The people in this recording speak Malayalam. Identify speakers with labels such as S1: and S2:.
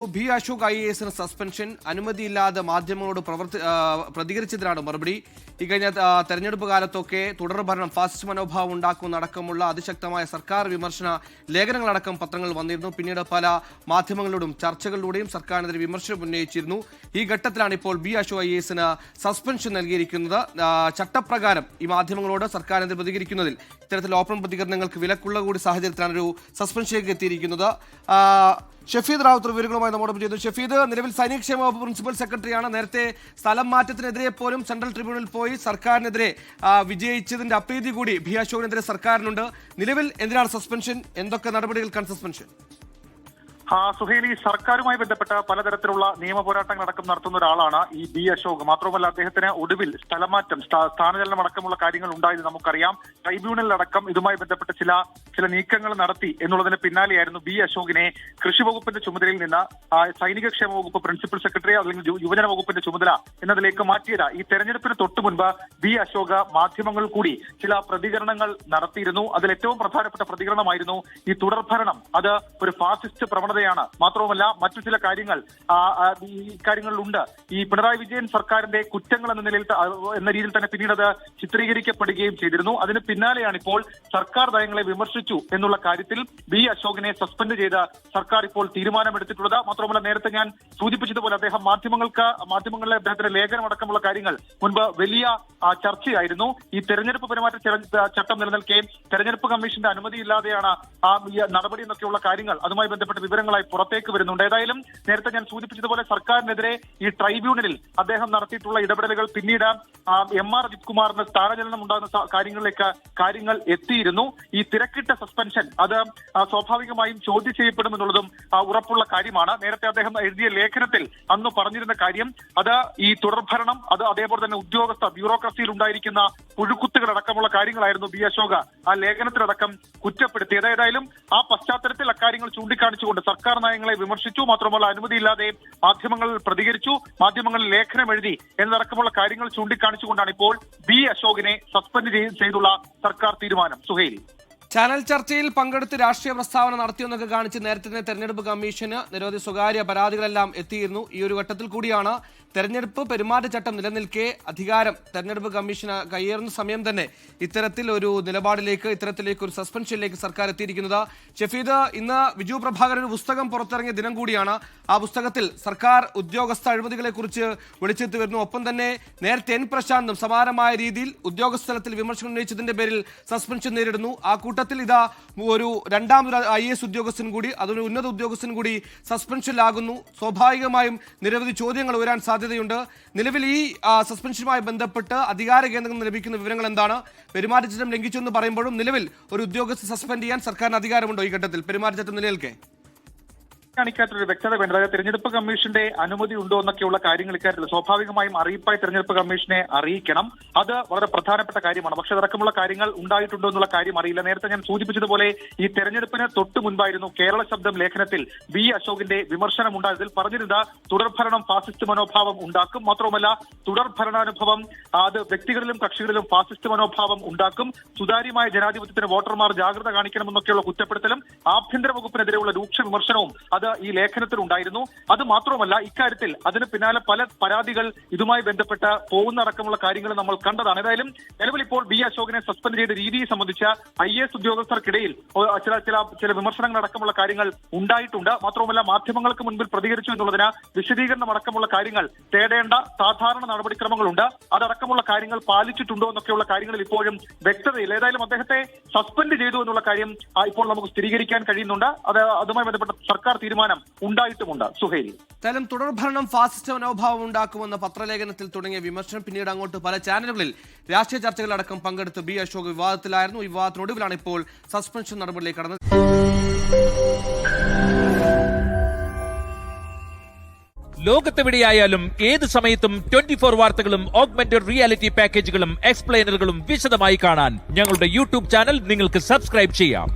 S1: ബി അശോക് IAS സസ്പെൻഷൻ അനുമതിയില്ലാതെ മാധ്യമങ്ങളോട് പ്രതികരിച്ചതിനാണ് മറുപടി. ഇക്കഴിഞ്ഞ തെരഞ്ഞെടുപ്പ് കാലത്തൊക്കെ തുടർഭരണം ഫാസിസ്റ്റ് മനോഭാവം ഉണ്ടാക്കുന്നതടക്കമുള്ള അതിശക്തമായ സർക്കാർ വിമർശന ലേഖനങ്ങളടക്കം പത്രങ്ങൾ വന്നിരുന്നു. പിന്നീട് പല മാധ്യമങ്ങളിലൂടെയും ചർച്ചകളിലൂടെയും സർക്കാരിനെതിരെ വിമർശനം ഉന്നയിച്ചിരുന്നു. ഈ ഘട്ടത്തിലാണ് ഇപ്പോൾ ബി അശോക് IAS സസ്പെൻഷൻ നൽകിയിരിക്കുന്നത്. ചട്ടപ്രകാരം ഈ മാധ്യമങ്ങളോട് സർക്കാരിനെതിരെ പ്രതികരിക്കുന്നതിൽ ഇത്തരത്തിൽ ഓപ്പൺ പ്രതികരണങ്ങൾക്ക് വിലക്കുള്ള കൂടി സാഹചര്യത്തിലാണ് ഒരു സസ്പെൻഷനിലേക്ക് എത്തിയിരിക്കുന്നത്. ഷഫീദ് റാവുത്തർ വിവരങ്ങളുമായി നമ്മോടൊപ്പം ചെയ്യുന്നു. ഷഫീദ്, നിലവിൽ സൈനികക്ഷേമ വകുപ്പ് പ്രിൻസിപ്പൽ സെക്രട്ടറിയാണ്. നേരത്തെ സ്ഥലം മാറ്റത്തിനെതിരെ പോലും സെൻട്രൽ ട്രിബ്യൂണലിൽ പോയി സർക്കാരിനെതിരെ വിജയിച്ചതിന്റെ അപ്രീതി കൂടി ബി അശോകിനെതിരെ സർക്കാരിനുണ്ട്. നിലവിൽ എന്തിനാണ് സസ്പെൻഷൻ? എന്തൊക്കെ നടപടികൾക്കാണ് സസ്പെൻഷൻ?
S2: സുഹേലി, സർക്കാരുമായി ബന്ധപ്പെട്ട പലതരത്തിലുള്ള നിയമ പോരാട്ടങ്ങൾ അടക്കം നടത്തുന്ന ഒരാളാണ് ഈ ബി അശോക്. മാത്രമല്ല, അദ്ദേഹത്തിന് ഒടുവിൽ സ്ഥലമാറ്റം, സ്ഥാനചലനം അടക്കമുള്ള കാര്യങ്ങൾ ഉണ്ടായത് നമുക്കറിയാം. ട്രൈബ്യൂണലിലടക്കം ഇതുമായി ബന്ധപ്പെട്ട ചില നീക്കങ്ങൾ നടത്തി എന്നുള്ളതിന് പിന്നാലെയായിരുന്നു ബി അശോകിനെ കൃഷി വകുപ്പിന്റെ ചുമതലയിൽ നിന്ന് സൈനികക്ഷേമ വകുപ്പ് പ്രിൻസിപ്പൽ സെക്രട്ടറി അല്ലെങ്കിൽ യുവജന വകുപ്പിന്റെ ചുമതല എന്നതിലേക്ക് മാറ്റിയത്. ഈ തെരഞ്ഞെടുപ്പിന് തൊട്ടു മുൻപ് ബി അശോക് മാധ്യമങ്ങൾ കൂടി ചില പ്രതികരണങ്ങൾ നടത്തിയിരുന്നു. അതിൽ ഏറ്റവും പ്രധാനപ്പെട്ട പ്രതികരണമായിരുന്നു ഈ തുടർഭരണം അത് ഒരു ഫാസിസ്റ്റ് പ്രവണത. മാത്രവുമല്ല, മറ്റു ചില കാര്യങ്ങൾ ഈ കാര്യങ്ങളിലുണ്ട്. ഈ പിണറായി വിജയൻ സർക്കാരിന്റെ കുറ്റങ്ങൾ എന്ന രീതിയിൽ തന്നെ പിന്നീട് അത് ചിത്രീകരിക്കപ്പെടുകയും ചെയ്തിരുന്നു. അതിന് പിന്നാലെയാണ് ഇപ്പോൾ സർക്കാർ നയങ്ങളെ വിമർശിച്ചു എന്നുള്ള കാര്യത്തിൽ ബി അശോകിനെ സസ്പെൻഡ് ചെയ്ത് സർക്കാർ ഇപ്പോൾ തീരുമാനമെടുത്തിട്ടുള്ളത്. മാത്രമല്ല, നേരത്തെ ഞാൻ സൂചിപ്പിച്ചതുപോലെ അദ്ദേഹം മാധ്യമങ്ങളിലെ അദ്ദേഹത്തിന്റെ ലേഖനം അടക്കമുള്ള കാര്യങ്ങൾ മുൻപ് വലിയ ചർച്ചയായിരുന്നു. ഈ തെരഞ്ഞെടുപ്പ് പെരുമാറ്റ ചട്ടം നിലനിൽക്കെ തെരഞ്ഞെടുപ്പ് കമ്മീഷന്റെ അനുമതിയില്ലാതെയാണ് നടപടി എന്നൊക്കെയുള്ള കാര്യങ്ങൾ അതുമായി ബന്ധപ്പെട്ട വിവരങ്ങളായി പുറത്തേക്ക് വരുന്നുണ്ട്. ഏതായാലും നേരത്തെ ഞാൻ സൂചിപ്പിച്ചതുപോലെ സർക്കാരിനെതിരെ ഈ ട്രൈബ്യൂണലിൽ അദ്ദേഹം നടത്തിയിട്ടുള്ള ഇടപെടലുകൾ പിന്നീട് MR അജിത് കുമാറിന് സ്ഥാനചലനം ഉണ്ടാകുന്ന കാര്യങ്ങളിലേക്ക് കാര്യങ്ങൾ എത്തിയിരുന്നു. ഈ തിരക്കിട്ട സസ്പെൻഷൻ അത് സ്വാഭാവികമായും ചോദ്യം ചെയ്യപ്പെടുമെന്നുള്ളതും ഉറപ്പുള്ള കാര്യമാണ്. നേരത്തെ അദ്ദേഹം എഴുതിയ ലേഖനത്തിൽ അന്ന് പറഞ്ഞിരുന്ന കാര്യം അത് ഈ തുടർഭരണം അത് അതേപോലെ തന്നെ ബ്യൂറോക്രസിയിൽ ഉണ്ടായിരിക്കുന്ന പുഴുക്കുത്തുകൾ അടക്കമുള്ള കാര്യങ്ങളായിരുന്നു ബി അശോക് ആ ലേഖനത്തിലടക്കം കുറ്റപ്പെടുത്തിയത്. ഏതായാലും ആ പശ്ചാത്തലത്തിൽ അക്കാര്യങ്ങൾ ചൂണ്ടിക്കാണിച്ചുകൊണ്ട് സർക്കാർ നയങ്ങളെ വിമർശിച്ചു. മാത്രമല്ല, അനുമതിയില്ലാതെ മാധ്യമങ്ങൾ പ്രതികരിച്ചു, മാധ്യമങ്ങളിൽ ലേഖനം എഴുതി എന്നതടക്കമുള്ള കാര്യങ്ങൾ ചൂണ്ടിക്കാണിച്ചുകൊണ്ടാണ് ഇപ്പോൾ ബി അശോകിനെ സസ്പെൻഡ് ചെയ്തുള്ള സർക്കാർ തീരുമാനം. സുഹേലി,
S1: ചാനൽ ചർച്ചയിൽ പങ്കെടുത്ത് രാഷ്ട്രീയ പ്രസ്താവന നടത്തിയെന്നൊക്കെ കാണിച്ച് നേരത്തെ തെരഞ്ഞെടുപ്പ് കമ്മീഷന് നിരവധി സ്വകാര്യ പരാതികളെല്ലാം എത്തിയിരുന്നു. ഈ ഒരു ഘട്ടത്തിൽ കൂടിയാണ് തെരഞ്ഞെടുപ്പ് പെരുമാറ്റച്ചട്ടം നിലനിൽക്കെ അധികാരം തെരഞ്ഞെടുപ്പ് കമ്മീഷന് കയ്യേറുന്ന സമയം തന്നെ ഇത്തരത്തിൽ ഒരു നിലപാടിലേക്ക് ഇത്തരത്തിലേക്ക് ഒരു സസ്പെൻഷനിലേക്ക് സർക്കാർ എത്തിയിരിക്കുന്നത്. ഷഫീദ്, ഇന്ന് വിജു പ്രഭാകരൻ ഒരു പുസ്തകം പുറത്തിറങ്ങിയ ദിനം കൂടിയാണ്. ആ പുസ്തകത്തിൽ സർക്കാർ ഉദ്യോഗസ്ഥ അഴിമതികളെ കുറിച്ച് വെളിച്ചെത്തി വരുന്നു. ഒപ്പം തന്നെ നേരത്തെ N പ്രശാന്തും സമാനമായ രീതിയിൽ ഉദ്യോഗസ്ഥ തലത്തിൽ വിമർശനം ഉന്നയിച്ചതിന്റെ പേരിൽ സസ്പെൻഷൻ നേരിടുന്നു. ആ കൂട്ടത്തിൽ ഇതാ ഒരു രണ്ടാമതൊരു IAS ഉദ്യോഗസ്ഥൻ കൂടി, അതൊരു ഉന്നത ഉദ്യോഗസ്ഥൻ കൂടി സസ്പെൻഷനിലാകുന്നു. സ്വാഭാവികമായും നിരവധി ചോദ്യങ്ങൾ ഉയരാൻ സാധ്യതയുണ്ട്. നിലവിൽ ഈ സസ്പെൻഷനുമായി ബന്ധപ്പെട്ട് അധികാര കേന്ദ്രങ്ങളിൽ ലഭിക്കുന്ന വിവരങ്ങൾ എന്താണ്? പെരുമാറ്റച്ചട്ടം ലംഘിച്ചു എന്ന് പറയുമ്പോഴും നിലവിൽ ഒരു ഉദ്യോഗസ്ഥ സസ്പെൻഡ് ചെയ്യാൻ സർക്കാരിന് അധികാരമുണ്ടോ ഈ ഘട്ടത്തിൽ പെരുമാറ്റച്ചട്ടം നിലനിൽക്കെ?
S2: ഇക്കാര്യത്തിൽ വ്യക്തത വേണ്ടത്. അതായത് തെരഞ്ഞെടുപ്പ് കമ്മീഷന്റെ അനുമതി ഉണ്ടോ എന്നൊക്കെയുള്ള കാര്യങ്ങൾ ഇക്കാര്യത്തിൽ സ്വാഭാവികമായും അറിയിപ്പായി തെരഞ്ഞെടുപ്പ് കമ്മീഷനെ അറിയിക്കണം. അത് വളരെ പ്രധാനപ്പെട്ട കാര്യമാണ്. പക്ഷേ അതടക്കമുള്ള കാര്യങ്ങൾ ഉണ്ടായിട്ടുണ്ടോ എന്നുള്ള കാര്യം അറിയില്ല. നേരത്തെ ഞാൻ സൂചിപ്പിച്ചതുപോലെ ഈ തെരഞ്ഞെടുപ്പിന് തൊട്ടു മുൻപായിരുന്നു കേരള ശബ്ദം ലേഖനത്തിൽ ബി അശോകിന്റെ വിമർശനം ഉണ്ടായതിൽ പറഞ്ഞിരുന്നത് തുടർഭരണം ഫാസിസ്റ്റ് മനോഭാവം ഉണ്ടാക്കും. മാത്രവുമല്ല, തുടർഭരണാനുഭവം അത് വ്യക്തികളിലും കക്ഷികളിലും ഫാസിസ്റ്റ് മനോഭാവം ഉണ്ടാക്കും. സുതാര്യമായ ജനാധിപത്യത്തിന് വോട്ടർമാർ ജാഗ്രത കാണിക്കണമെന്നൊക്കെയുള്ള കുറ്റപ്പെടുത്തലും ആഭ്യന്തര വകുപ്പിനെതിരെയുള്ള രൂക്ഷ വിമർശനവും അത് ഈ ലേഖനത്തിൽ ഉണ്ടായിരുന്നു. അത് മാത്രമല്ല, ഇക്കാര്യത്തിൽ അതിന് പിന്നാലെ പല പരാതികൾ ഇതുമായി ബന്ധപ്പെട്ട് പോകുന്നടക്കമുള്ള കാര്യങ്ങൾ നമ്മൾ കണ്ടതാണ്. ഏതായാലും നിലവിൽ ഇപ്പോൾ ബി അശോകിനെ സസ്പെൻഡ് ചെയ്ത രീതിയെ സംബന്ധിച്ച് IAS ഉദ്യോഗസ്ഥർക്കിടയിൽ ചില വിമർശനങ്ങൾ അടക്കമുള്ള കാര്യങ്ങൾ ഉണ്ടായിട്ടുണ്ട്. മാത്രവുമല്ല, മാധ്യമങ്ങൾക്ക് മുൻപിൽ പ്രതികരിച്ചു എന്നുള്ളതിന് വിശദീകരണം അടക്കമുള്ള കാര്യങ്ങൾ തേടേണ്ട സാധാരണ നടപടിക്രമങ്ങളുണ്ട്. അതടക്കമുള്ള കാര്യങ്ങൾ പാലിച്ചിട്ടുണ്ടോ എന്നൊക്കെയുള്ള കാര്യങ്ങളിൽ ഇപ്പോഴും വ്യക്തതയില്ല. ഏതായാലും അദ്ദേഹത്തെ സസ്പെൻഡ് ചെയ്തു എന്നുള്ള കാര്യം ഇപ്പോൾ നമുക്ക് സ്ഥിരീകരിക്കാൻ കഴിയുന്നുണ്ട്. അതുമായി ബന്ധപ്പെട്ട സർക്കാർ തീരുമാനം ഉണ്ടായിട്ടുമുണ്ട്. സുഹേലി,
S1: എന്തായാലും തുടർഭരണം ഫാസിസ്റ്റ് മനോഭാവം ഉണ്ടാക്കുമെന്ന പത്രലേഖനത്തിൽ തുടങ്ങിയ വിമർശനം പിന്നീട് അങ്ങോട്ട് പല ചാനലുകളിൽ രാഷ്ട്രീയ ചർച്ചകളടക്കം പങ്കെടുത്ത് ബി അശോക് വിവാദത്തിലായിരുന്നു. വിവാദത്തിനൊടുവിലാണ് ഇപ്പോൾ സസ്പെൻഷൻ നടപടിയിലേക്ക് കടന്നത്.
S3: ലോകത്തെവിടെയായാലും ഏത് സമയത്തും 24 വാർത്തകളും ഓഗ്മെന്റഡ് റിയാലിറ്റി പാക്കേജുകളും എക്സ്പ്ലെയിനറുകളും വിശദമായി കാണാൻ ഞങ്ങളുടെ YouTube ചാനൽ നിങ്ങൾക്ക് സബ്സ്ക്രൈബ് ചെയ്യാം.